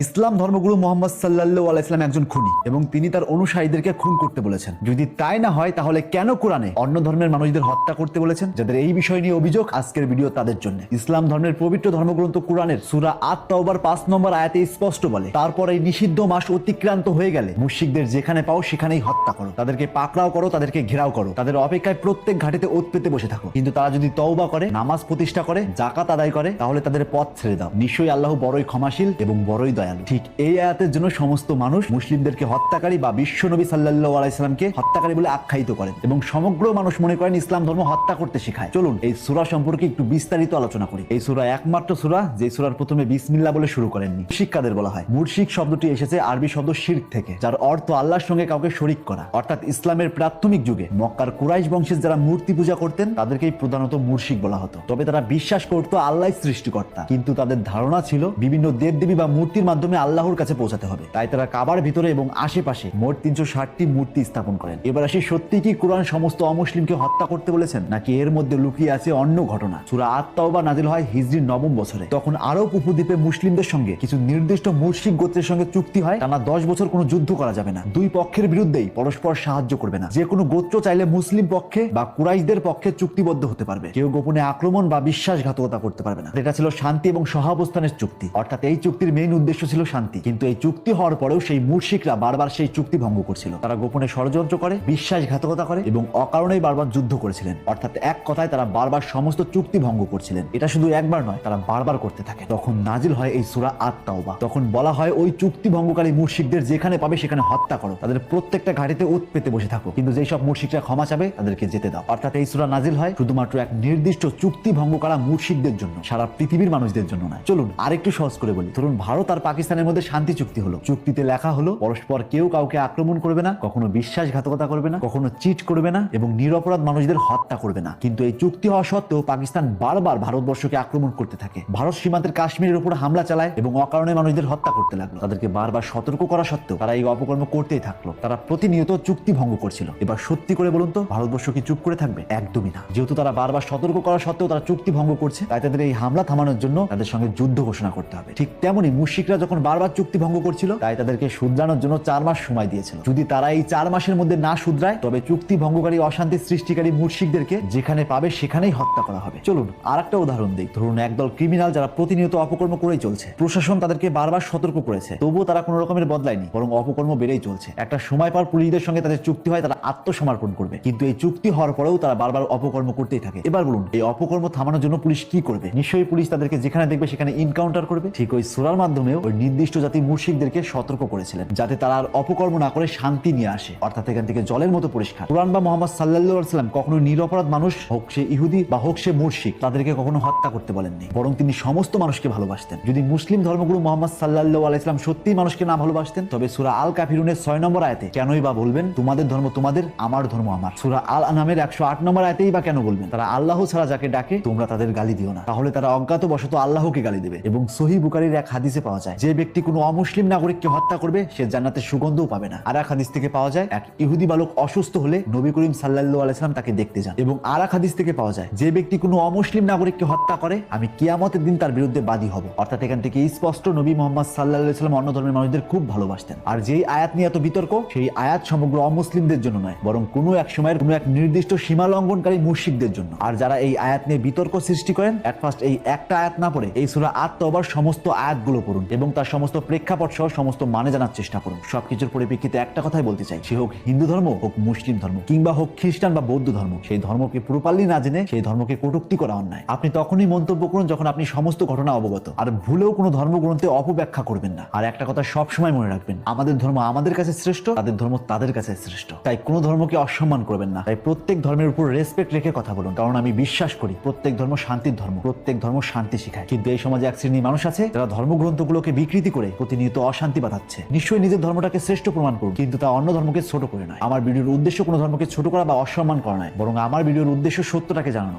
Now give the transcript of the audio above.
ইসলাম ধর্মগুরু মোহাম্মদ সাল্লাল্লাহু আলাইহি ওয়াসাল্লাম একজন খুনি এবং তিনি তার অনুসারীদেরকে খুন করতে বলেছেন। যদি তাই না হয় তাহলে কেন কোরআনে অন্য ধর্মের মানুষদের হত্যা করতে বলেছেন? যাদের এই বিষয় নিয়ে অভিযোগ, আজকের ভিডিও তাদের জন্য। ইসলাম ধর্মের পবিত্র ধর্মগ্রন্থ কোরআনের সূরা আত-তাওবার 5 নম্বর আয়াতে স্পষ্ট বলে, তারপর এই নিষিদ্ধ মাস অতিক্রান্ত হয়ে গেলে মুশরিকদের যেখানে পাও সেখানেই হত্যা করো, তাদেরকে পাকড়াও করো, তাদেরকে ঘেরাও করো, তাদের অপেক্ষায় প্রত্যেক ঘাটিতে ওত পেতে বসে থাকো। কিন্তু তারা যদি তওবা করে, নামাজ প্রতিষ্ঠা করে, যাকাত আদায় করে, তাহলে তাদের পথ ছেড়ে দাও। নিশ্চয়ই আল্লাহ বড়ই ক্ষমাশীল এবং বড়ই দয়ালু। ঠিক এই আয়াতের জন্য সমস্ত মানুষ মুসলিমদেরকে হত্যাকারী বা বিশ্ব নবী সাল্লাল্লাহু আলাইহি সাল্লামকে হত্যাকারী বলে আখ্যায়িত করেন এবং সমগ্র মানুষ মনে করেন ইসলাম ধর্ম হত্যা করতে শেখায়। চলুন এই সূরা সম্পর্কে একটু বিস্তারিত আলোচনা করি। এই সূরা একমাত্র সূরা যে সূরার প্রথমে বিসমিল্লাহ বলে শুরু করেননি। শিক্ষাদের বলা হয়। মুশরিক শব্দটি এসেছে আরবি শব্দ শিরক থেকে, যার অর্থ আল্লাহর সঙ্গে কাউকে শরীক করা। অর্থাৎ ইসলামের প্রাথমিক যুগে মক্কার কুরাইশ বংশের যারা মূর্তি পূজা করতেন তাদেরকেই প্রধানত মুশরিক বলা হতো। তবে তারা বিশ্বাস করত আল্লাহই সৃষ্টিকর্তা, কিন্তু তাদের ধারণা ছিল বিভিন্ন দেবদেবী বা মূর্তির মাধ্যমে আল্লাহর কাছে পৌঁছাতে হবে। তাই তারা কাবার ভিতরে এবং আশেপাশে মোট 360টি মূর্তি স্থাপন করেন। এবার আসি, সত্যি কি কোরআন সমস্ত অমুসলিমকে হত্যা করতে বলেছেন, নাকি এর মধ্যে লুকিয়ে আছে অন্য ঘটনা? সূরা আত-তাওবা নাযিল হয় হিজরির 9ম বছরে। তখন আরব উপদ্বীপে মুসলিমদের সঙ্গে কিছু নির্দিষ্ট মুশরিক গোত্রের সঙ্গে চুক্তি হয়, টানা 10 বছর কোনো যুদ্ধ করা যাবে না, দুই পক্ষের বিরুদ্ধেই পরস্পর সাহায্য করবে না। যে কোনো গোত্র চাইলে মুসলিম পক্ষে বা কুরাইশদের পক্ষে চুক্তিবদ্ধ হতে পারবে, কেউ গোপনে আক্রমণ বা বিশ্বাসঘাতকতা করতে পারবে না। এটা ছিল শান্তি এবং সহাবস্থানের চুক্তি। অর্থাৎ এই চুক্তির মেইন উদ্দেশ্য ছিল শান্তি। কিন্তু এই চুক্তি হওয়ার পরেও সেই মুশরিকরা বারবার সেই চুক্তি ভঙ্গ করছিল। তারা গোপনে ষড়যন্ত্র করে, বিশ্বাসঘাতকতা করে এবং অকারণেই বারবার যুদ্ধ করেছিলেন। অর্থাৎ এক কথায় তারা বারবার সমস্ত চুক্তি ভঙ্গ করছিলেন। এটা শুধু একবার নয়, তারা বারবার করতে থাকে। তখন নাজিল হয় এই সূরা আত-তাওবা। তখন বলা হয় ওই চুক্তি ভঙ্গকারী মুশরিকদের যেখানে পাবে সেখানে হত্যা করো, তাদের প্রত্যেকটা ঘাটিতে ওত পেতে বসে থাকো, কিন্তু যেই সব মুশরিকরা ক্ষমা চাবে তাদেরকে যেতে দাও। অর্থাৎ এই সূরা নাজিল হয় শুধুমাত্র এক নির্দিষ্ট চুক্তি ভঙ্গ করা মুশরিকদের জন্য, সারা পৃথিবীর মানুষদের জন্য নয়। চলুন আরেকটু সহজ করে বলি। ধরুন ভারত আর পাকিস্তানের মধ্যে শান্তি চুক্তি হলো। চুক্তিতে লেখা হলো পরস্পর কেউ কাউকে আক্রমণ করবে না, কখনো বিশ্বাসঘাতকতা করবে না, কখনো চিট করবে না এবং নিরপরাধ মানুষদের হত্যা করবে না। কিন্তু এই চুক্তি হওয়া সত্ত্বেও পাকিস্তান বারবার ভারতবর্ষকে আক্রমণ করতে থাকে। ভারত সীমান্তের কাশ্মীরের উপর হামলা চালায় এবং অকারণে মানুষদের হত্যা করতে লাগলো। তাদেরকে বারবার সতর্ক করা সত্ত্বেও তারা এই অপকর্ম করতেই থাকলো। তারা প্রতিনিয়ত চুক্তি ভঙ্গ করছিল। এবার সত্যি করে বলুন তো, ভারতবর্ষ কি চুপ করে থাকবে? একদমই না। যেহেতু তারা বারবার সতর্ক করা সত্ত্বেও তারা চুক্তি ভঙ্গ করছে, তাই তাদের এই হামলা থামানোর জন্য তাদের সঙ্গে যুদ্ধ ঘোষণা করতে হবে। ঠিক তেমনি মুশরিকরা যখন বারবার চুক্তি ভঙ্গ করছিল, তাই তাদেরকে শুধরানোর জন্য 4 মাস সময় দিয়েছিল। যদি তারা এই 4 মাসের মধ্যে না শুধরায়, তবে চুক্তি ভঙ্গকারী অশান্তি সৃষ্টিকারী মুশরিকদেরকে যেখানে পাবে সেখানেই হত্যা করা হবে। চলুন আরেকটা উদাহরণ দিই। ধরুন একদল ক্রিমিনাল যারা প্রতিনিয়ত অপকর্ম করেই চলছে। প্রশাসন তাদেরকে বারবার সতর্ক করেছে, তবুও তারা কোনো রকমের বদলায়নি, বরং অপকর্ম বেড়েই চলছে। একটা সময় পর পুলিশদের সঙ্গে তাদের চুক্তি হয়, তারা আত্মসমর্পণ করবে, কিন্তু এই চুক্তি হওয়ার পরেও তারা বারবার অপকর্ম করতেই থাকে। এবার বলুন এই অপকর্ম থামানোর জন্য পুলিশ কি করবে? নিশ্চয়ই পুলিশ তাদেরকে যেখানে দেখবে সেখানে ইনকাউন্টার করবে। ঠিক ওই সূরার মাধ্যমেও ওই নির্দিষ্ট জাতি মুশরিকদেরকে সতর্ক করেছিলেন, যাতে তারা আর অপকর্ম না করে শান্তি নিয়ে আসে। অর্থাৎ এখান থেকে জলের মতো পরিষ্কার। কুরআন বা মুহাম্মদ সাল্লাল্লাহু আলাইহি ওয়াসাল্লাম কখনো নিরপরাধ মানুষ, হোক সে ইহুদি বা হোক সে মুশরিক, তাদেরকে কখনো হত্যা করতে বলেননি, বরং তিনি সমস্ত মানুষকে ভালোবাসতেন। যদি মুসলিম ধর্মগুরু মুহাম্মদ সাল্লাল্লাহু আলাইহি ওয়াসাল্লাম সত্যিই মানুষকে না ভালোবাসতেন, তবে সূরা আল কাফিরুনের 6 নম্বর আয়াতে কেনই বা বলবেন তোমাদের ধর্ম তোমাদের, আমার ধর্ম আমার? সূরা আল আনামের 108 নম্বর আয়াতেই বা কেন বলবেন তারা আল্লাহ ছাড়া যাকে ডাকে তোমরা তাদের গালি দিও না? তাহলে তারা অজ্ঞাতবশত আল্লাহকে গালি দেবে। এবং সহিহ বুখারীর এক হাদিসে পাওয়া যায়, যে ব্যক্তি কোনো অমুসলিম নাগরিককে হত্যা করবে সে জান্নাতের সুগন্ধও পাবে না। আর এক হাদিস থেকে পাওয়া যায়, এক ইহুদি বালক অসুস্থ হলে নবী করিম সাল্লাল্লাহু আলাইহি ওয়াসাল্লাম তাকে দেখতে যান। এবং আর এক হাদিস থেকে পাওয়া যায়, যে ব্যক্তি কোনো অমুসলিম নাগরিককে হত্যা করে আমি কিয়ামতের দিন তার বিরুদ্ধে বাদী হব। অর্থাৎ এখান থেকে স্পষ্ট নবী মুহাম্মদ সাল্লাল্লাহু আলাইহি ওয়াসাল্লাম অন্য ধর্মের মানুষদের খুব ভালোবাসতেন। আর যেই আয়াত নিয়ে এত বিতর্ক, সেই আয়াত সমগ্র অমুসলিমদের জন্য নয়, বরং কোনো এক সময়ের কোনো এক নির্দিষ্ট সীমা লঙ্ঘনকারী মুশরিকদের জন্য। আর যারা এই আয়াত নিয়ে বিতর্ক সৃষ্টি করেন, এট ফার্স্ট এই একটা আয়াত না পড়ে এই সূরা আত-তাওবার সমস্ত আয়াতগুলো পড়ুন এবং তার সমস্ত প্রেক্ষাপট সহ সমস্ত মানে জানার চেষ্টা করুন। সবকিছুর পরিপ্রেক্ষিতে একটা কথাই বলতে চাই, সে হোক হিন্দু ধর্ম, হোক মুসলিম ধর্ম, কিংবা হোক খ্রিস্টান বা বৌদ্ধ ধর্ম, সেই ধর্মকে প্রপারলি না জেনে সেই ধর্মকে কটূক্তি করা অন্যায়। আপনি তখনই মন্তব্য করুন যখন আপনি সমস্ত ঘটনা অবগত। আর ভুলেও কোনো ধর্মগ্রন্থে অপব্যাখ্যা করবেন না। আর একটা কথা সব সময় মনে রাখবেন, আমাদের ধর্ম আমাদের কাছে শ্রেষ্ঠ, তাদের ধর্ম তাদের কাছে শ্রেষ্ঠ। তাই কোনো ধর্মকে অসম্মান করবেন না। তাই প্রত্যেক ধর্মের উপর রেসপেক্ট রেখে কথা বলুন, কারণ আমি বিশ্বাস করি প্রত্যেক ধর্ম শান্তির ধর্ম, প্রত্যেক ধর্ম শান্তি শেখায়। কিন্তু এই সমাজে এক শ্রেণীর মানুষ আছে যারা ধর্মগ্রন্থগুলোকে বিকৃতি করে প্রতিনিয়ত অশান্তি বাঁধাচ্ছে। নিশ্চয়ই নিজের ধর্মটাকে শ্রেষ্ঠ প্রমাণ করুন, কিন্তু তা অন্য ধর্মকে ছোট করে নয়। আমার ভিডিওর উদ্দেশ্য কোনো ধর্মকে ছোট করা বা অসম্মান করা নয়, বরং আমার ভিডিওর উদ্দেশ্য সত্যটাকে জানানো।